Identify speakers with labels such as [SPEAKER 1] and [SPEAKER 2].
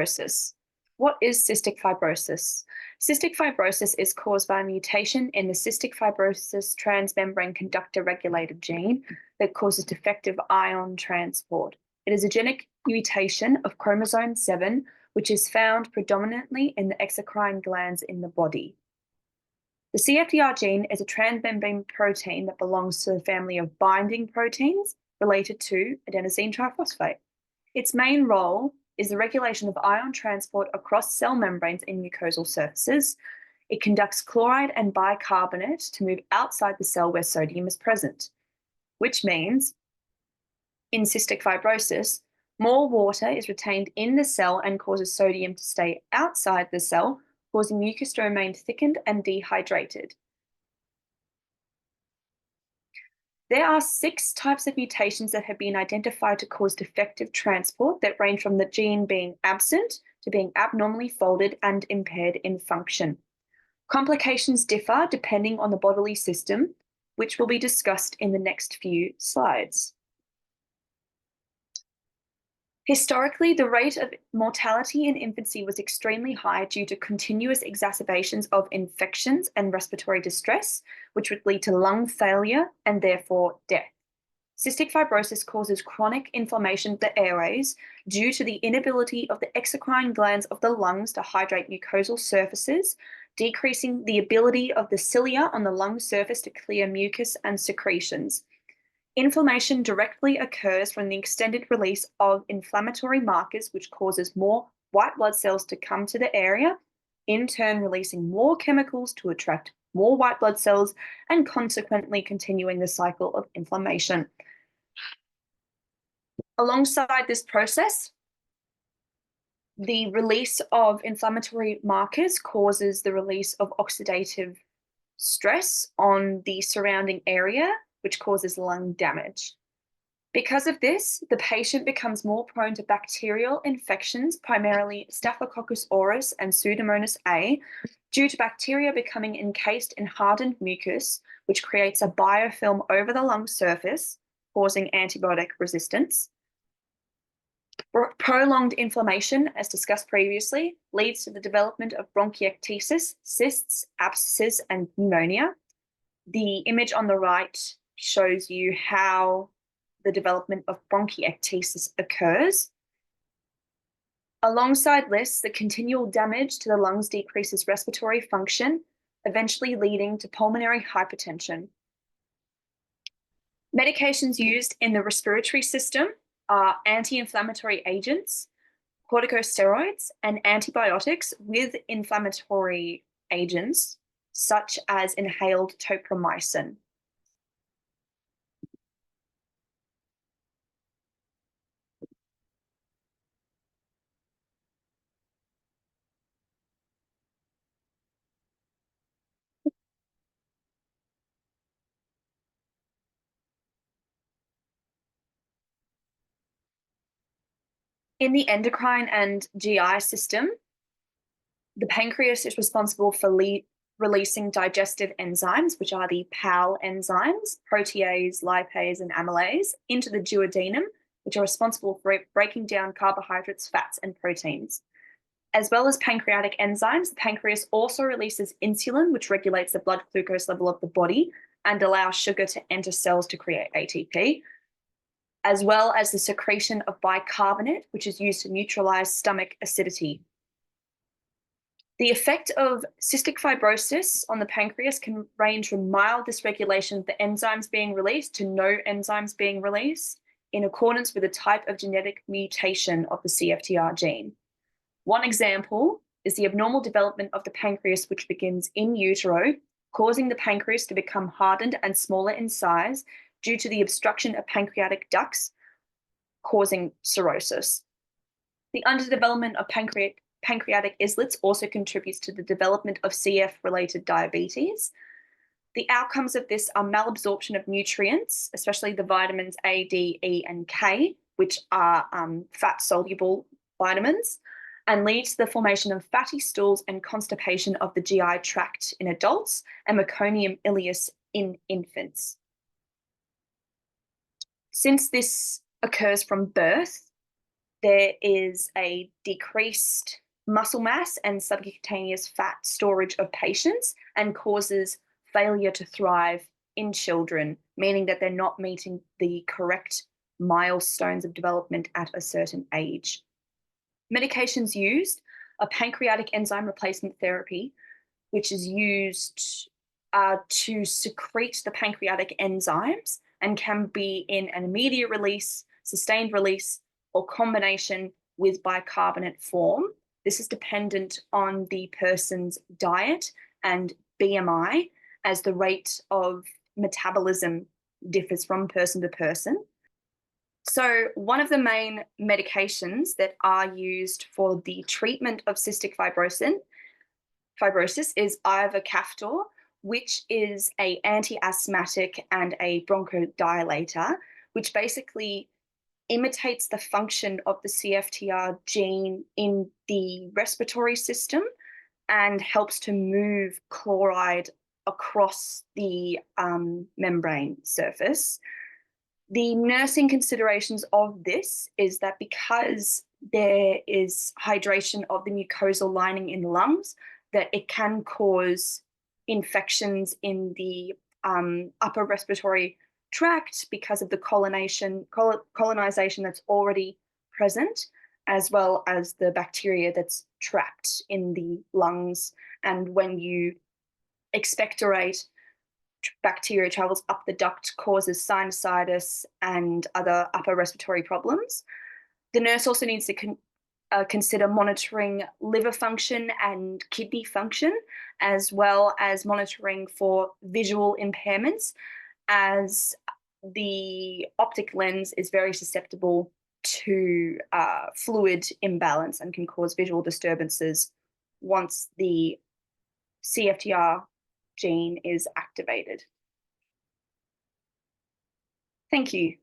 [SPEAKER 1] Fibrosis. What is cystic fibrosis? Cystic fibrosis is caused by a mutation in the cystic fibrosis transmembrane conductor regulator gene that causes defective ion transport. It is a genetic mutation of chromosome 7, which is found predominantly in the exocrine glands in the body. The CFTR gene is a transmembrane protein that belongs to the family of binding proteins related to adenosine triphosphate. Its main role is the regulation of ion transport across cell membranes in mucosal surfaces. It conducts chloride and bicarbonate to move outside the cell where sodium is present, which means in cystic fibrosis, more water is retained in the cell and causes sodium to stay outside the cell, causing mucus to remain thickened and dehydrated. There are 6 types of mutations that have been identified to cause defective transport that range from the gene being absent to being abnormally folded and impaired in function. Complications differ depending on the bodily system, which will be discussed in the next few slides. Historically, the rate of mortality in infancy was extremely high due to continuous exacerbations of infections and respiratory distress, which would lead to lung failure and therefore death. Cystic fibrosis causes chronic inflammation of the airways due to the inability of the exocrine glands of the lungs to hydrate mucosal surfaces, decreasing the ability of the cilia on the lung surface to clear mucus and secretions. Inflammation directly occurs from the extended release of inflammatory markers, which causes more white blood cells to come to the area, in turn releasing more chemicals to attract more white blood cells and consequently continuing the cycle of inflammation. Alongside this process, the release of inflammatory markers causes the release of oxidative stress on the surrounding area, which causes lung damage. Because of this, the patient becomes more prone to bacterial infections, primarily Staphylococcus aureus and Pseudomonas A, due to bacteria becoming encased in hardened mucus, which creates a biofilm over the lung surface, causing antibiotic resistance. Prolonged inflammation, as discussed previously, leads to the development of bronchiectasis, cysts, abscesses, and pneumonia. The image on the right shows you how the development of bronchiectasis occurs. Alongside this, the continual damage to the lungs decreases respiratory function, eventually leading to pulmonary hypertension. Medications used in the respiratory system are anti-inflammatory agents, corticosteroids, and antibiotics with inflammatory agents, such as inhaled topramycin. In the endocrine and GI system, the pancreas is responsible for releasing digestive enzymes, which are the PAL enzymes, protease, lipase, and amylase, into the duodenum, which are responsible for breaking down carbohydrates, fats, and proteins. As well as pancreatic enzymes, the pancreas also releases insulin, which regulates the blood glucose level of the body and allows sugar to enter cells to create ATP, as well as the secretion of bicarbonate, which is used to neutralize stomach acidity. The effect of cystic fibrosis on the pancreas can range from mild dysregulation of the enzymes being released to no enzymes being released, in accordance with the type of genetic mutation of the CFTR gene. One example is the abnormal development of the pancreas, which begins in utero, causing the pancreas to become hardened and smaller in size due to the obstruction of pancreatic ducts, causing cirrhosis. The underdevelopment of pancreatic islets also contributes to the development of CF-related diabetes. The outcomes of this are malabsorption of nutrients, especially the vitamins A, D, E, and K, which are fat-soluble vitamins, and leads to the formation of fatty stools and constipation of the GI tract in adults and meconium ileus in infants. Since this occurs from birth, there is a decreased muscle mass and subcutaneous fat storage of patients and causes failure to thrive in children, meaning that they're not meeting the correct milestones of development at a certain age. Medications used are pancreatic enzyme replacement therapy, which is used to secrete the pancreatic enzymes and can be in an immediate release, sustained release, or combination with bicarbonate form. This is dependent on the person's diet and BMI, as the rate of metabolism differs from person to person. So, one of the main medications that are used for the treatment of cystic fibrosis is ivacaftor, which is an anti-asthmatic and a bronchodilator, which basically imitates the function of the CFTR gene in the respiratory system and helps to move chloride across the membrane surface. The nursing considerations of this is that because there is hydration of the mucosal lining in the lungs, that it can cause infections in the upper respiratory tract because of the colonization that's already present, as well as the bacteria that's trapped in the lungs. And when you expectorate, bacteria travels up the duct, causes sinusitis and other upper respiratory problems. The nurse also needs to consider monitoring liver function and kidney function, as well as monitoring for visual impairments, as the optic lens is very susceptible to fluid imbalance and can cause visual disturbances once the CFTR gene is activated. Thank you.